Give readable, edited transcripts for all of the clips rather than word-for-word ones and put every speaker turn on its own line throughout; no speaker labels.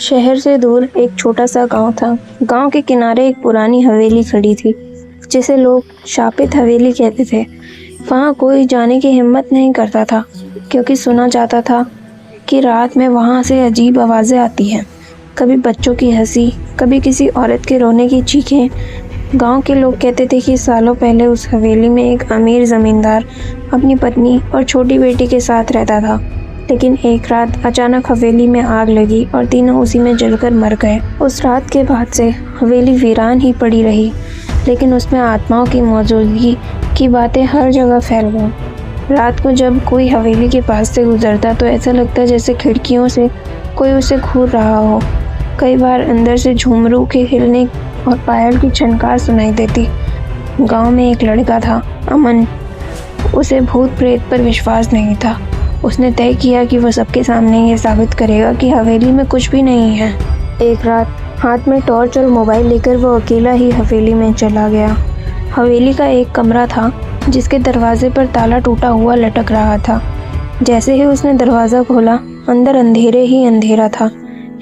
शहर से दूर एक छोटा सा गांव था। गांव के किनारे एक पुरानी हवेली खड़ी थी, जिसे लोग शापित हवेली कहते थे। वहां कोई जाने की हिम्मत नहीं करता था, क्योंकि सुना जाता था कि रात में वहां से अजीब आवाज़ें आती हैं। कभी बच्चों की हंसी, कभी किसी औरत के रोने की चीखें। गांव के लोग कहते थे कि सालों पहले उस हवेली में एक अमीर ज़मींदार अपनी पत्नी और छोटी बेटी के साथ रहता था। लेकिन एक रात अचानक हवेली में आग लगी और तीनों उसी में जलकर मर गए। उस रात के बाद से हवेली वीरान ही पड़ी रही, लेकिन उसमें आत्माओं की मौजूदगी की बातें हर जगह फैल गईं। रात को जब कोई हवेली के पास से गुजरता तो ऐसा लगता जैसे खिड़कियों से कोई उसे घूर रहा हो। कई बार अंदर से झुमरू के हिलने और पायल की छनकार सुनाई देती। गांव में एक लड़का था, अमन। उसे भूत प्रेत पर विश्वास नहीं था। उसने तय किया कि वह सबके सामने ये साबित करेगा कि हवेली में कुछ भी नहीं है। एक रात हाथ में टॉर्च और मोबाइल लेकर वो अकेला ही हवेली में चला गया। हवेली का एक कमरा था, जिसके दरवाजे पर ताला टूटा हुआ लटक रहा था। जैसे ही उसने दरवाज़ा खोला, अंदर अंधेरे ही अंधेरा था,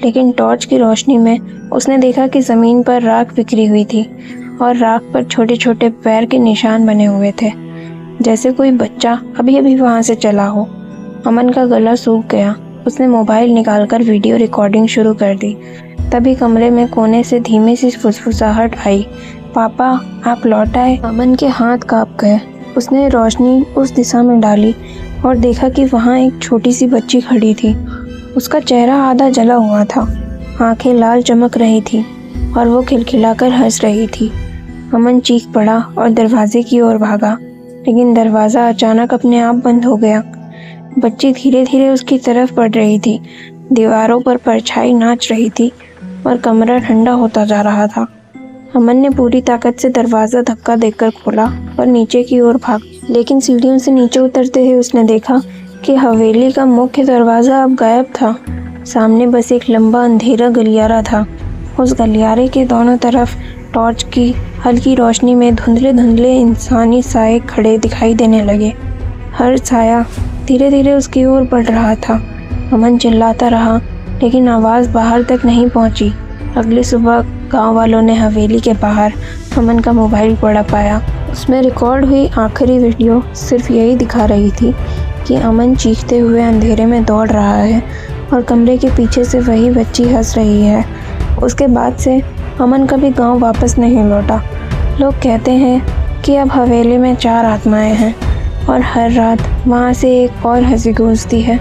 लेकिन टॉर्च की रोशनी में उसने देखा कि ज़मीन पर राख बिखरी हुई थी और राख पर छोटे छोटे पैर के निशान बने हुए थे, जैसे कोई बच्चा अभी अभी वहाँ से चला हो। अमन का गला सूख गया। उसने मोबाइल निकालकर वीडियो रिकॉर्डिंग शुरू कर दी। तभी कमरे में कोने से धीमी सी फुसफुसाहट आई, पापा आप लौट आए। अमन के हाथ कांप गए। उसने रोशनी उस दिशा में डाली और देखा कि वहाँ एक छोटी सी बच्ची खड़ी थी। उसका चेहरा आधा जला हुआ था, आंखें लाल चमक रही थी और वो खिलखिलाकर हंस रही थी। अमन चीख पड़ा और दरवाजे की ओर भागा, लेकिन दरवाज़ा अचानक अपने आप बंद हो गया। बच्ची धीरे धीरे उसकी तरफ बढ़ रही थी। दीवारों पर परछाई नाच रही थी और कमरा ठंडा होता जा रहा था। अमन ने पूरी ताकत से दरवाज़ा धक्का देकर खोला और नीचे की ओर भागा, लेकिन सीढ़ियों से नीचे उतरते ही उसने देखा कि हवेली का मुख्य दरवाज़ा अब गायब था। सामने बस एक लंबा अंधेरा गलियारा था। उस गलियारे के दोनों तरफ टॉर्च की हल्की रोशनी में धुंधले धुंधले इंसानी साए खड़े दिखाई देने लगे। हर साया धीरे धीरे उसकी ओर बढ़ रहा था। अमन चिल्लाता रहा, लेकिन आवाज़ बाहर तक नहीं पहुंची। अगली सुबह गांव वालों ने हवेली के बाहर अमन का मोबाइल पड़ा पाया। उसमें रिकॉर्ड हुई आखिरी वीडियो सिर्फ यही दिखा रही थी कि अमन चीखते हुए अंधेरे में दौड़ रहा है और कमरे के पीछे से वही बच्ची हंस रही है। उसके बाद से अमन कभी गांव वापस नहीं लौटा। लोग कहते हैं कि अब हवेली में 4 आत्माएं हैं और हर रात वहाँ से एक और हंसी गूंजती है।